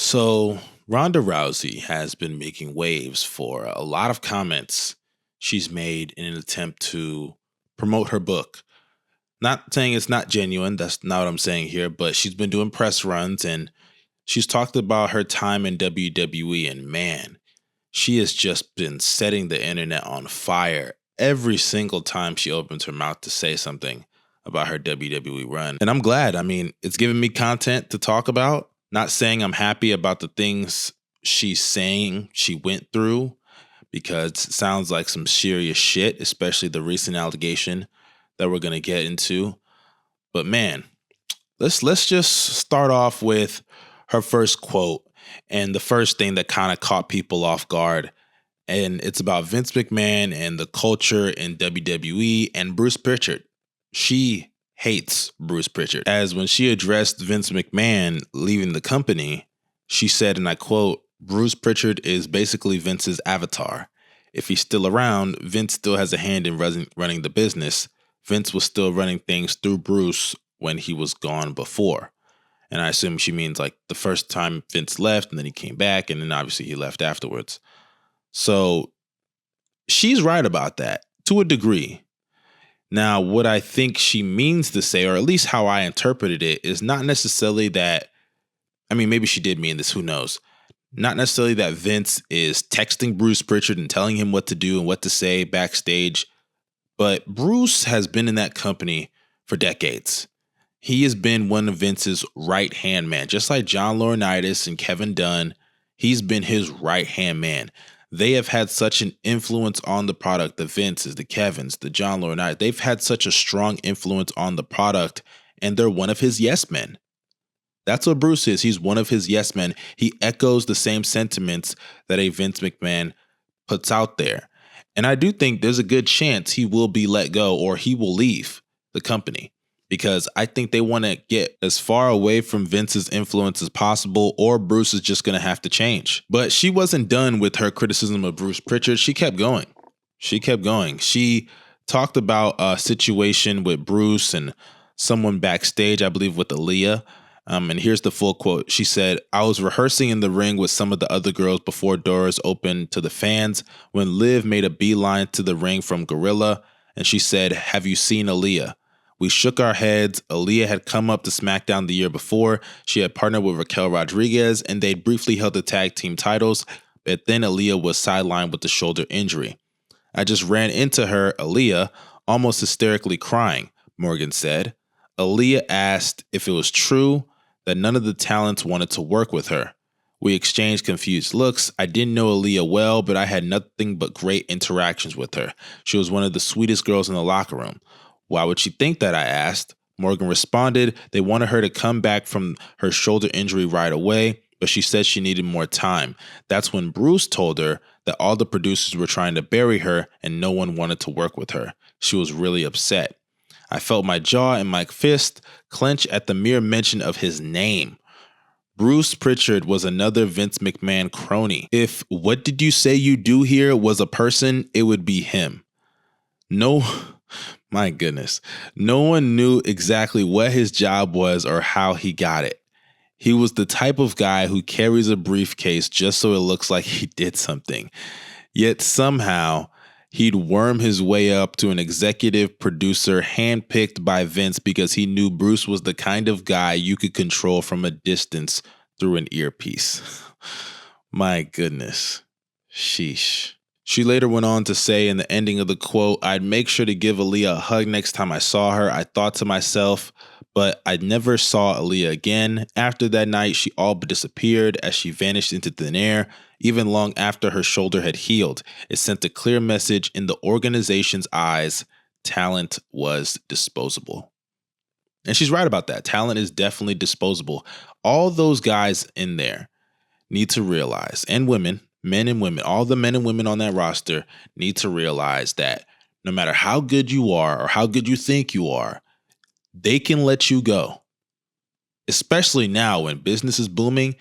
So, Ronda Rousey has been making waves for a lot of comments she's made in an attempt to promote her book. Not saying it's not genuine, that's not what I'm saying here, but she's been doing press runs and she's talked about her time in WWE, and man, she has just been setting the internet on fire every single time she opens her mouth to say something about her WWE run. And I'm glad. I mean, it's giving me content to talk about. Not saying I'm happy about the things she's saying she went through, because it sounds like some serious shit, especially the recent allegation that we're going to get into. But man, let's just start off with her first quote and the first thing that kind of caught people off guard. And it's about Vince McMahon and the culture in WWE and Bruce Pritchard. She hates Bruce Pritchard, as when she addressed Vince McMahon leaving the company, she said, and I quote, "Bruce Pritchard is basically Vince's avatar. If he's still around, Vince still has a hand in running the business. Vince was still running things through Bruce when he was gone before." And I assume she means like the first time Vince left and then he came back and then obviously he left afterwards. So she's right about that to a degree. Now, what I think she means to say, or at least how I interpreted it, is not necessarily that, I mean, maybe she did mean this, who knows? Not necessarily that Vince is texting Bruce Pritchard and telling him what to do and what to say backstage, but Bruce has been in that company for decades. He has been one of Vince's right-hand man, just like John Laurinaitis and Kevin Dunn. He's been his right-hand man. They have had such an influence on the product, the Vinces, the Kevins, the John Laurinaitis. They've had such a strong influence on the product, and they're one of his yes men. That's what Bruce is. He's one of his yes men. He echoes the same sentiments that a Vince McMahon puts out there. And I do think there's a good chance he will be let go or he will leave the company, because I think they want to get as far away from Vince's influence as possible, or Bruce is just going to have to change. But she wasn't done with her criticism of Bruce Pritchard. She kept going. She talked about a situation with Bruce and someone backstage, I believe with Aaliyah. And here's the full quote. She said, "I was rehearsing in the ring with some of the other girls before doors opened to the fans when Liv made a beeline to the ring from Gorilla. And she said, 'Have you seen Aaliyah?' We shook our heads. Aaliyah had come up to SmackDown the year before. She had partnered with Raquel Rodriguez, and they briefly held the tag team titles, but then Aaliyah was sidelined with the shoulder injury. I just ran into her, Aaliyah, almost hysterically crying," Morgan said. Aaliyah asked if it was true that none of the talents wanted to work with her. We exchanged confused looks. I didn't know Aaliyah well, but I had nothing but great interactions with her. She was one of the sweetest girls in the locker room. Why would she think that, I asked. Morgan responded they wanted her to come back from her shoulder injury right away, but she said she needed more time. That's when Bruce told her that all the producers were trying to bury her and no one wanted to work with her. She was really upset. I felt my jaw and my fist clench at the mere mention of his name. Bruce Pritchard was another Vince McMahon crony. If "what did you say you do here" was a person, it would be him. No, my goodness. No one knew exactly what his job was or how he got it. He was the type of guy who carries a briefcase just so it looks like he did something. Yet somehow he'd worm his way up to an executive producer handpicked by Vince because he knew Bruce was the kind of guy you could control from a distance through an earpiece. My goodness. Sheesh. She later went on to say in the ending of the quote, "I'd make sure to give Aaliyah a hug next time I saw her. I thought to myself, but I never saw Aaliyah again. After that night, she all but disappeared as she vanished into thin air. Even long after her shoulder had healed, it sent a clear message in the organization's eyes. Talent was disposable." And she's right about that. Talent is definitely disposable. All those guys in there need to realize, and women, men and women, all the men and women on that roster need to realize that no matter how good you are or how good you think you are, they can let you go. Especially now when business is booming,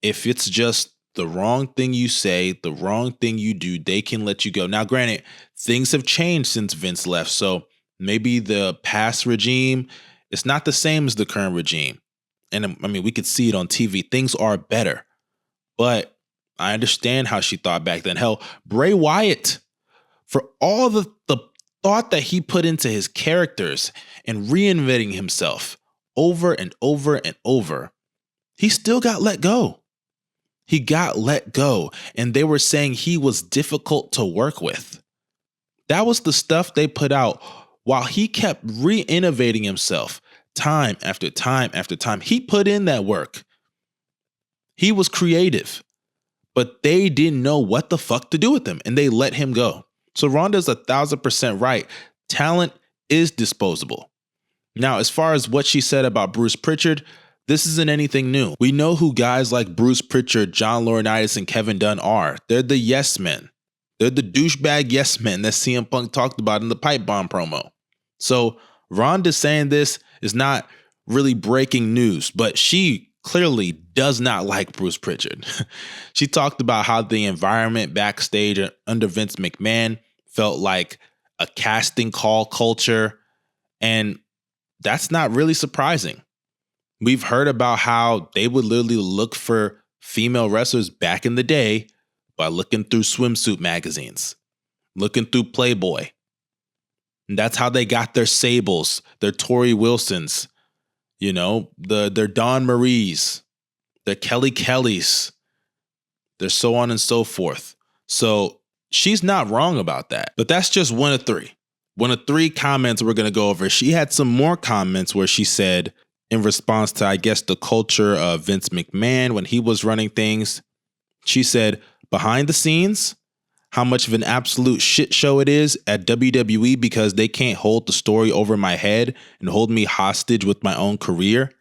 if it's just the wrong thing you say, the wrong thing you do, they can let you go. Now, granted, things have changed since Vince left, so maybe the past regime, it's not the same as the current regime. And I mean, we could see it on TV. Things are better. But I understand how she thought back then. Hell, Bray Wyatt, for all the thought that he put into his characters and reinventing himself over and over and over, he still got let go. He got let go, and they were saying he was difficult to work with. That was the stuff they put out while he kept re-innovating himself time after time after time. He put in that work. He was creative, but they didn't know what the fuck to do with him, and they let him go. So Ronda's 1,000% right. Talent is disposable. Now, as far as what she said about Bruce Pritchard, this isn't anything new. We know who guys like Bruce Pritchard, John Laurinaitis, and Kevin Dunn are. They're the yes men. They're the douchebag yes men that CM Punk talked about in the pipe bomb promo. So Ronda saying this is not really breaking news, but she clearly does not like Bruce Pritchard. She talked about how the environment backstage under Vince McMahon felt like a casting call culture, and that's not really surprising. We've heard about how they would literally look for female wrestlers back in the day by looking through swimsuit magazines, looking through Playboy. And that's how they got their Sables, their Tori Wilsons, their Dawn Maries, their Kelly Kellys, their so on and so forth. So she's not wrong about that. But that's just one of three. One of three comments we're going to go over. She had some more comments where she said, in response to, I guess, the culture of Vince McMahon when he was running things, she said, behind the scenes, how much of an absolute shit show it is at WWE because they can't hold the story over my head and hold me hostage with my own career.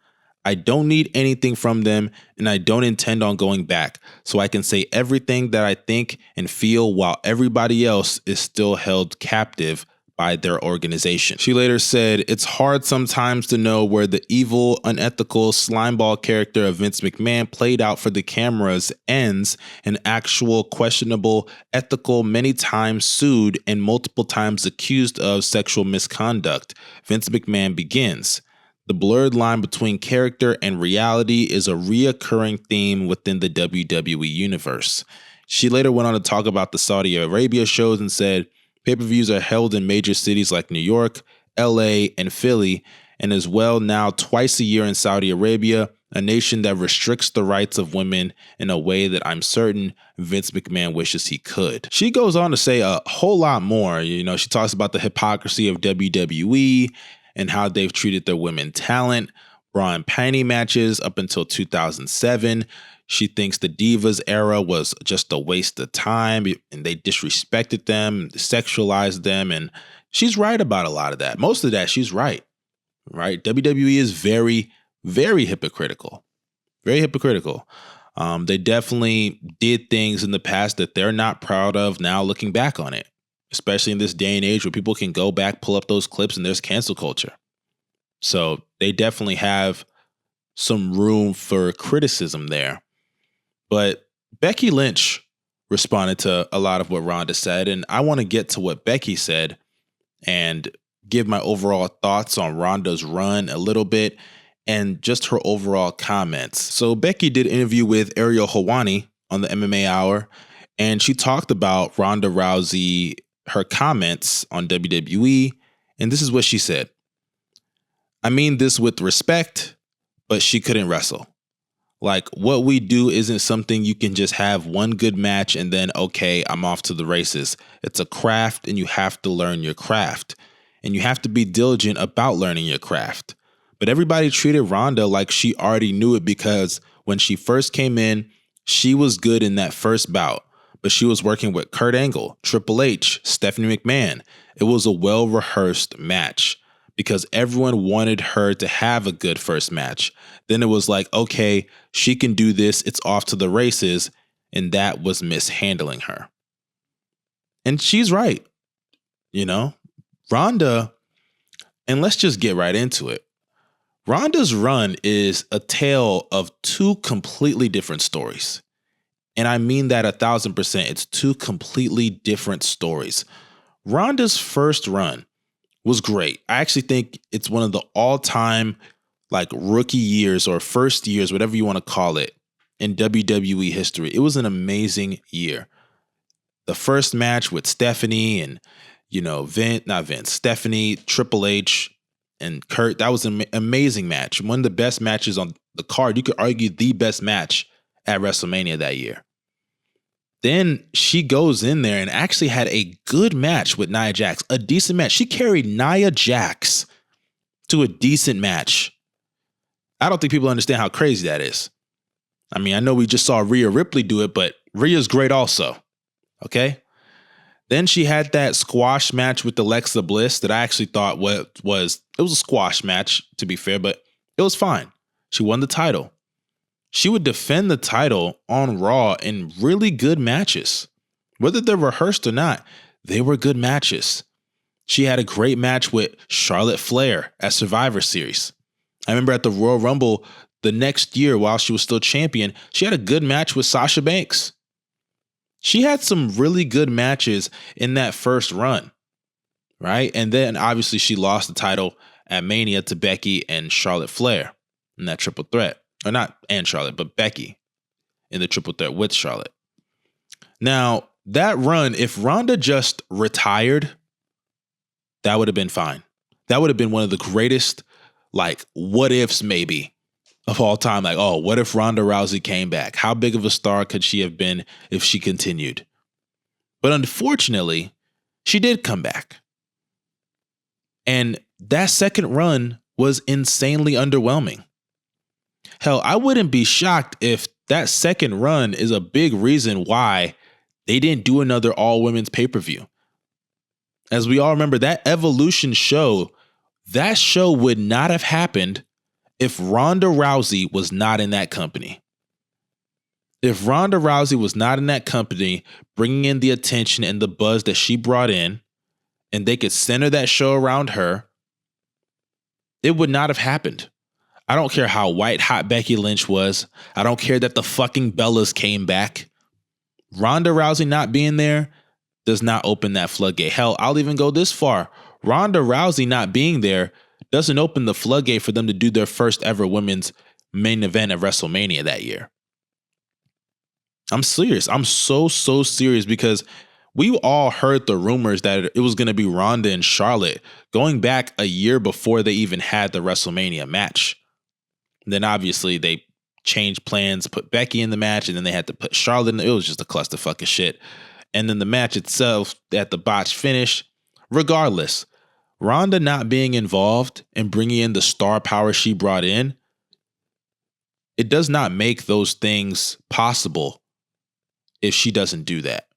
I don't need anything from them, and I don't intend on going back, so I can say everything that I think and feel while everybody else is still held captive by their organization. She later said, it's hard sometimes to know where the evil, unethical slimeball character of Vince McMahon played out for the cameras ends and actual questionable, ethical, many times sued and multiple times accused of sexual misconduct. Vince McMahon begins. The blurred line between character and reality is a reoccurring theme within the WWE universe. She later went on to talk about the Saudi Arabia shows and said, pay-per-views are held in major cities like New York, LA, and Philly, and as well now twice a year in Saudi Arabia, a nation that restricts the rights of women in a way that I'm certain Vince McMahon wishes he could. She goes on to say a whole lot more. She talks about the hypocrisy of WWE and how they've treated their women talent, bra and panty matches up until 2007. She thinks the Divas era was just a waste of time and they disrespected them, sexualized them. And she's right about a lot of that. Most of that, she's right? WWE is very, very hypocritical. Very hypocritical. They definitely did things in the past that they're not proud of now looking back on it, especially in this day and age where people can go back, pull up those clips, and there's cancel culture. So they definitely have some room for criticism there. But Becky Lynch responded to a lot of what Ronda said, and I want to get to what Becky said and give my overall thoughts on Ronda's run a little bit and just her overall comments. So Becky did an interview with Ariel Helwani on the MMA Hour, and she talked about Ronda Rousey, her comments on WWE, and this is what she said. I mean this with respect, but she couldn't wrestle. Like, what we do isn't something you can just have one good match and then, okay, I'm off to the races. It's a craft and you have to learn your craft. And you have to be diligent about learning your craft. But everybody treated Ronda like she already knew it because when she first came in, she was good in that first bout. But she was working with Kurt Angle, Triple H, Stephanie McMahon. It was a well-rehearsed match because everyone wanted her to have a good first match. Then it was like, okay, she can do this. It's off to the races. And that was mishandling her. And she's right. Ronda, and let's just get right into it. Ronda's run is a tale of two completely different stories. And I mean that 1,000%. It's two completely different stories. Ronda's first run was great. I actually think it's one of the all-time rookie years or first years, whatever you want to call it, in WWE history. It was an amazing year. The first match with Stephanie and, Stephanie, Triple H, and Kurt, that was an amazing match. One of the best matches on the card. You could argue the best match at WrestleMania that year. Then she goes in there and actually had a good match with Nia Jax, a decent match. She carried Nia Jax to a decent match. I don't think people understand how crazy that is. I mean, I know we just saw Rhea Ripley do it, but Rhea's great also. Okay. Then she had that squash match with Alexa Bliss that I actually thought was a squash match, to be fair, but it was fine. She won the title. She would defend the title on Raw in really good matches. Whether they're rehearsed or not, they were good matches. She had a great match with Charlotte Flair at Survivor Series. I remember at the Royal Rumble the next year while she was still champion, she had a good match with Sasha Banks. She had some really good matches in that first run, right? And then obviously she lost the title at Mania to Becky and Charlotte Flair in that triple threat. Or not and Charlotte, but Becky in the triple threat with Charlotte. Now, that run, if Ronda just retired, that would have been fine. That would have been one of the greatest, what ifs maybe of all time. What if Ronda Rousey came back? How big of a star could she have been if she continued? But unfortunately, she did come back. And that second run was insanely underwhelming. Hell, I wouldn't be shocked if that second run is a big reason why they didn't do another all-women's pay-per-view. As we all remember, that Evolution show, that show would not have happened if Ronda Rousey was not in that company. If Ronda Rousey was not in that company, bringing in the attention and the buzz that she brought in, and they could center that show around her, it would not have happened. I don't care how white hot Becky Lynch was. I don't care that the fucking Bellas came back. Ronda Rousey not being there does not open that floodgate. Hell, I'll even go this far. Ronda Rousey not being there doesn't open the floodgate for them to do their first ever women's main event at WrestleMania that year. I'm serious. I'm so serious because we all heard the rumors that it was going to be Ronda and Charlotte going back a year before they even had the WrestleMania match. Then obviously they changed plans, put Becky in the match, and then they had to put Charlotte in. It was just a clusterfuck of shit. And then the match itself at the botch finish. Regardless, Ronda not being involved and bringing in the star power she brought in, it does not make those things possible if she doesn't do that.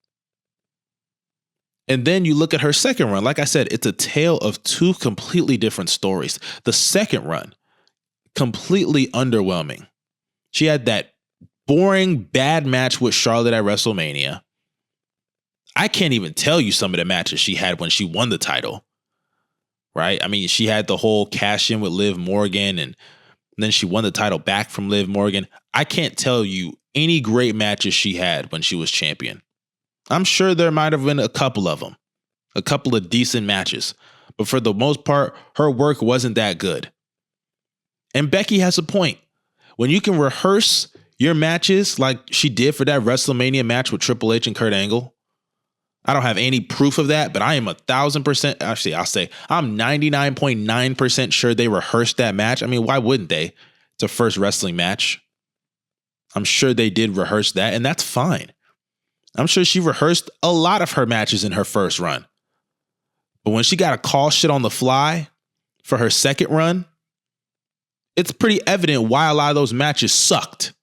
And then you look at her second run. Like I said, it's a tale of two completely different stories. The second run, completely underwhelming. She had that boring, bad match with Charlotte at WrestleMania. I can't even tell you some of the matches she had when she won the title. Right? I mean, she had the whole cash in with Liv Morgan, and then she won the title back from Liv Morgan. I can't tell you any great matches she had when she was champion. I'm sure there might have been a couple of them, a couple of decent matches, but for the most part, her work wasn't that good. And Becky has a point. When you can rehearse your matches like she did for that WrestleMania match with Triple H and Kurt Angle, I don't have any proof of that, but I am 1,000%. Actually, I'll say I'm 99.9% sure they rehearsed that match. I mean, why wouldn't they? It's a first wrestling match. I'm sure they did rehearse that, and that's fine. I'm sure she rehearsed a lot of her matches in her first run. But when she got to call shit on the fly for her second run, it's pretty evident why a lot of those matches sucked.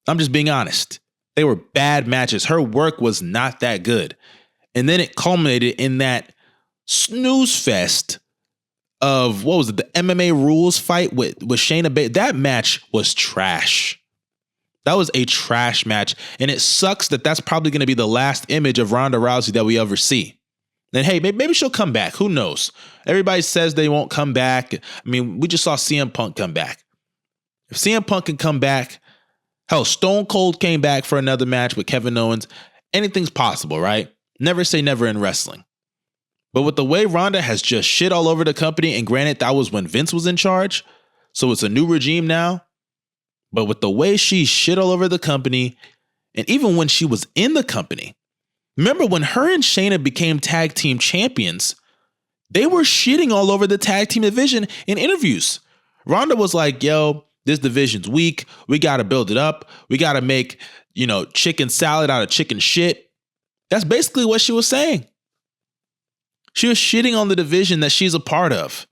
I'm just being honest. They were bad matches. Her work was not that good. And then it culminated in that snooze fest of, what was it, the MMA rules fight with Shayna Baszler. That match was trash. That was a trash match. And it sucks that that's probably going to be the last image of Ronda Rousey that we ever see. And hey, maybe she'll come back. Who knows? Everybody says they won't come back. I mean, we just saw CM Punk come back. If CM Punk can come back, hell, Stone Cold came back for another match with Kevin Owens. Anything's possible, right? Never say never in wrestling. But with the way Ronda has just shit all over the company, and granted, that was when Vince was in charge, so it's a new regime now. But with the way she shit all over the company, and even when she was in the company, remember when her and Shayna became tag team champions, they were shitting all over the tag team division in interviews. Ronda was like, yo, this division's weak. We got to build it up. We got to make, chicken salad out of chicken shit. That's basically what she was saying. She was shitting on the division that she's a part of.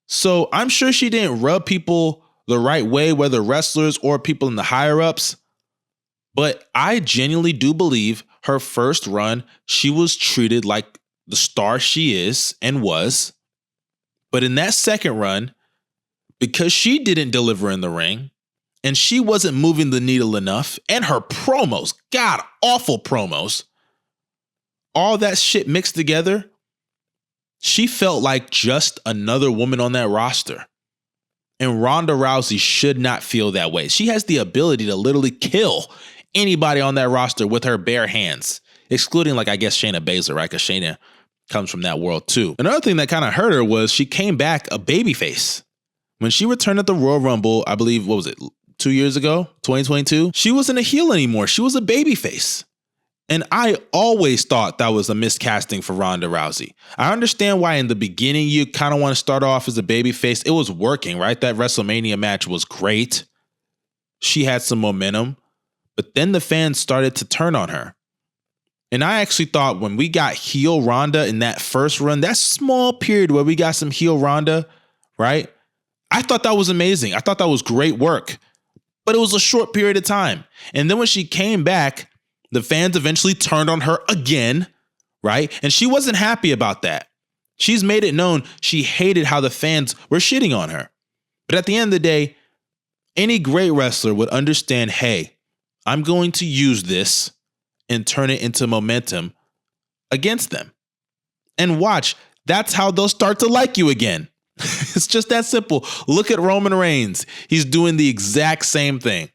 So I'm sure she didn't rub people the right way, whether wrestlers or people in the higher ups. But I genuinely do believe her first run, she was treated like the star she is and was. But in that second run, because she didn't deliver in the ring and she wasn't moving the needle enough, and her promos, god awful promos, all that shit mixed together, she felt like just another woman on that roster. And Ronda Rousey should not feel that way. She has the ability to literally kill anybody on that roster with her bare hands, excluding, I guess, Shayna Baszler, right? Because Shayna comes from that world too. Another thing that kind of hurt her was she came back a babyface. When she returned at the Royal Rumble, I believe, 2 years ago, 2022, she wasn't a heel anymore. She was a babyface. And I always thought that was a miscasting for Ronda Rousey. I understand why in the beginning you kind of want to start off as a babyface. It was working, right? That WrestleMania match was great. She had some momentum. But then the fans started to turn on her. And I actually thought when we got heel Ronda in that first run, that small period where we got some heel Ronda, right? I thought that was amazing. I thought that was great work. But it was a short period of time. And then when she came back, the fans eventually turned on her again, right? And she wasn't happy about that. She's made it known she hated how the fans were shitting on her. But at the end of the day, any great wrestler would understand, hey, I'm going to use this and turn it into momentum against them. And watch, that's how they'll start to like you again. It's just that simple. Look at Roman Reigns. He's doing the exact same thing.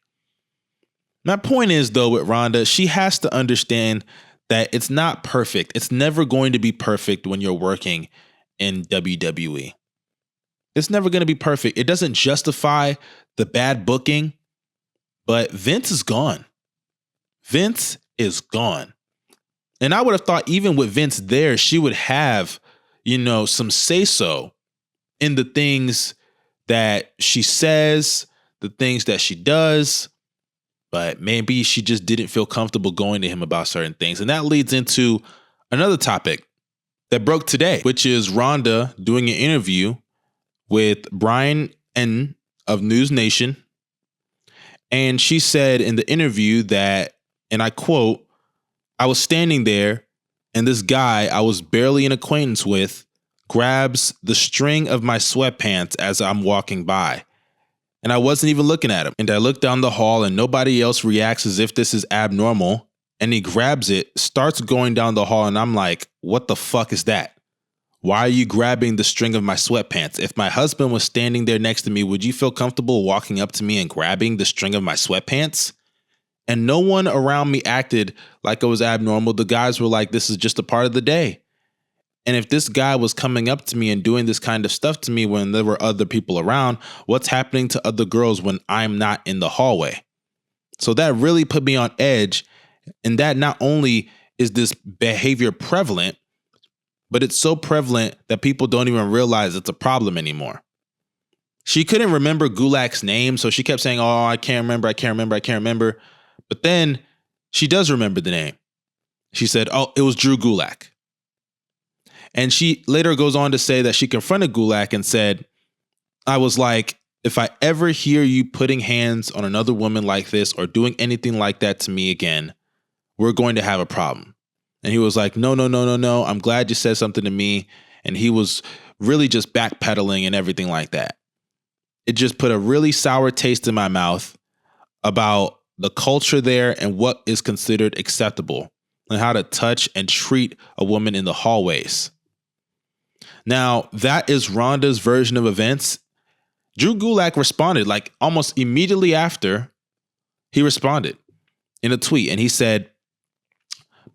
My point is, though, with Ronda, she has to understand that it's not perfect. It's never going to be perfect when you're working in WWE. It's never going to be perfect. It doesn't justify the bad booking, but Vince is gone. Vince is gone. And I would have thought even with Vince there, she would have, some say-so in the things that she says, the things that she does. But maybe she just didn't feel comfortable going to him about certain things. And that leads into another topic that broke today, which is Ronda doing an interview with Brian N of News Nation. And she said in the interview that, and I quote, "I was standing there and this guy I was barely an acquaintance with grabs the string of my sweatpants as I'm walking by. And I wasn't even looking at him. And I look down the hall and nobody else reacts as if this is abnormal. And he grabs it, starts going down the hall. And I'm like, what the fuck is that? Why are you grabbing the string of my sweatpants? If my husband was standing there next to me, would you feel comfortable walking up to me and grabbing the string of my sweatpants? And no one around me acted like it was abnormal. The guys were like, this is just a part of the day. And if this guy was coming up to me and doing this kind of stuff to me when there were other people around, what's happening to other girls when I'm not in the hallway?" So that really put me on edge. And that not only is this behavior prevalent, but it's so prevalent that people don't even realize it's a problem anymore. She couldn't remember Gulak's name, so she kept saying, oh, I can't remember. But then she does remember the name. She said, oh, it was Drew Gulak. And she later goes on to say that she confronted Gulak and said, I was like, if I ever hear you putting hands on another woman like this or doing anything like that to me again, we're going to have a problem. And he was like, no. I'm glad you said something to me. And he was really just backpedaling and everything like that. It just put a really sour taste in my mouth about the culture there and what is considered acceptable and how to touch and treat a woman in the hallways. Now, that is Ronda's version of events. Drew Gulak responded like almost immediately after he responded in a tweet. And he said,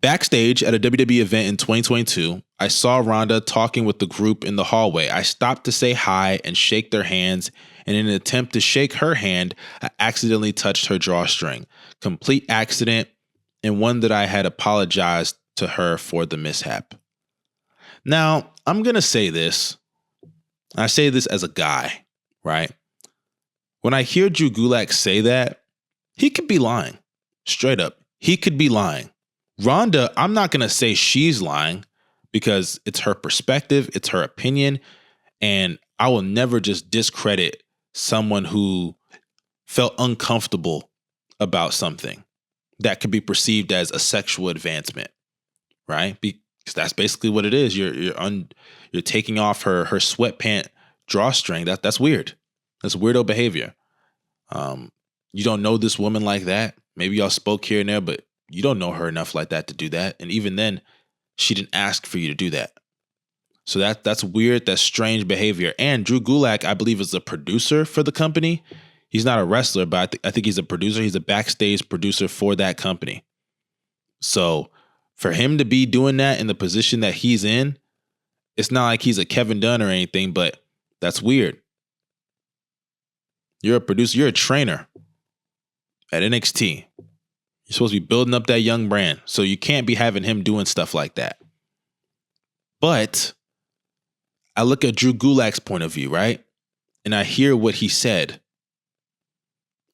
Backstage at a WWE event in 2022, I saw Ronda talking with the group in the hallway. I stopped to say hi and shake their hands, and in an attempt to shake her hand, I accidentally touched her drawstring. Complete accident, and one that I had apologized to her for the mishap. Now, I'm going to say this. I say this as a guy, right? When I hear Drew Gulak say that, he could be lying. Straight up, he could be lying. Ronda, I'm not going to say she's lying because it's her perspective, it's her opinion, and I will never just discredit someone who felt uncomfortable about something that could be perceived as a sexual advancement, right? Because that's basically what it is. You're taking off her sweatpant drawstring. That's weird. That's weirdo behavior. You don't know this woman like that. Maybe y'all spoke here and there, but you don't know her enough like that to do that. And even then, she didn't ask for you to do that. So that's weird. That's strange behavior. And Drew Gulak, I believe, is a producer for the company. He's not a wrestler, but I think he's a producer. He's a backstage producer for that company. So for him to be doing that in the position that he's in, it's not like he's a Kevin Dunn or anything, but that's weird. You're a producer. You're a trainer at NXT. You're supposed to be building up that young brand. So you can't be having him doing stuff like that. But I look at Drew Gulak's point of view, right? And I hear what he said.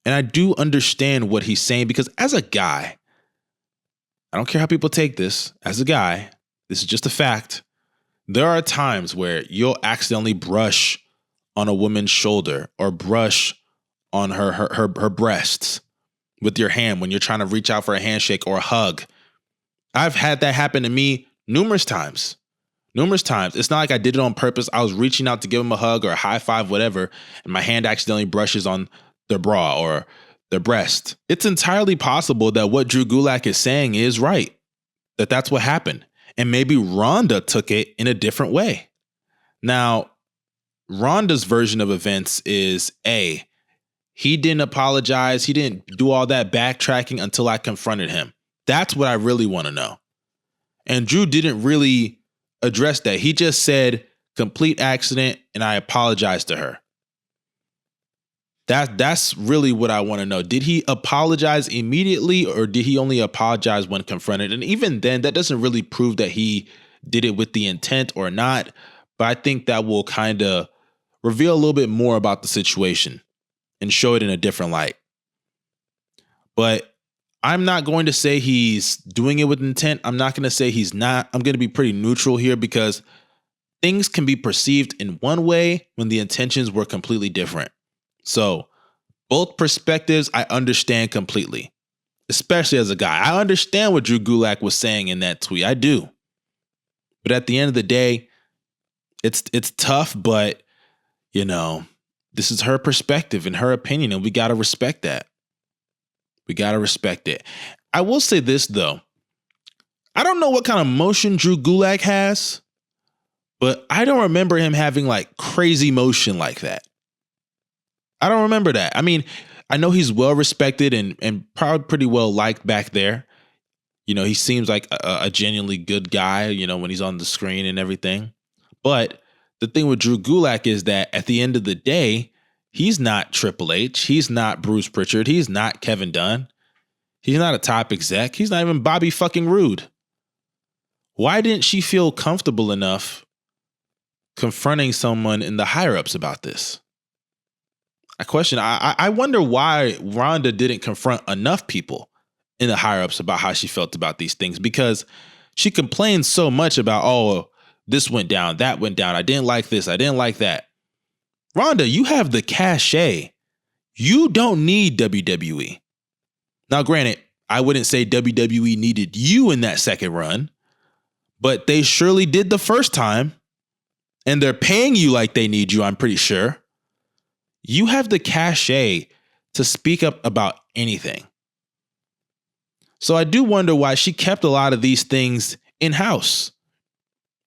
And I do understand what he's saying because as a guy, I don't care how people take this. As a guy, this is just a fact. There are times where you'll accidentally brush on a woman's shoulder or brush on her breasts with your hand when you're trying to reach out for a handshake or a hug. I've had that happen to me numerous times. It's not like I did it on purpose. I was reaching out to give them a hug or a high five, whatever, and my hand accidentally brushes on their bra or their breast. It's entirely possible that what Drew Gulak is saying is right, that's what happened. And maybe Ronda took it in a different way. Now, Ronda's version of events is he didn't apologize. He didn't do all that backtracking until I confronted him. That's what I really want to know. And Drew didn't really address that. He just said complete accident and I apologized to her. That's really what I want to know. Did he apologize immediately or did he only apologize when confronted? And even then, that doesn't really prove that he did it with the intent or not. But I think that will kind of reveal a little bit more about the situation and show it in a different light. But I'm not going to say he's doing it with intent. I'm not going to say he's not. I'm going to be pretty neutral here because things can be perceived in one way when the intentions were completely different. So both perspectives I understand completely, especially as a guy. I understand what Drew Gulak was saying in that tweet. I do. But at the end of the day, it's tough, but you know, this is her perspective and her opinion, and we got to respect that. We got to respect it. I will say this, though. I don't know what kind of motion Drew Gulak has, but I don't remember him having like crazy motion like that. I don't remember that. I mean, I know he's well respected and probably pretty well liked back there. You know, he seems like a genuinely good guy, you know, when he's on the screen and everything. But the thing with Drew Gulak is that at the end of the day, he's not Triple H. He's not Bruce Pritchard. He's not Kevin Dunn. He's not a top exec. He's not even Bobby fucking Roode. Why didn't she feel comfortable enough confronting someone in the higher ups about this? I wonder why Ronda didn't confront enough people in the higher ups about how she felt about these things, because she complained so much about, oh, this went down, that went down. I didn't like this. I didn't like that. Ronda, you have the cachet. You don't need WWE. Now, granted, I wouldn't say WWE needed you in that second run, but they surely did the first time. And they're paying you like they need you, I'm pretty sure. You have the cachet to speak up about anything. So I do wonder why she kept a lot of these things in-house.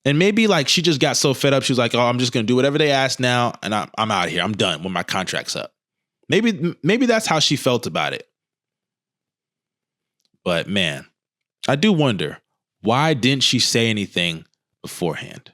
And maybe like she just got so fed up, she was like, oh, I'm just going to do whatever they ask now, and I'm out of here. I'm done when my contract's up. Maybe that's how she felt about it. But man, I do wonder, Why didn't she say anything beforehand?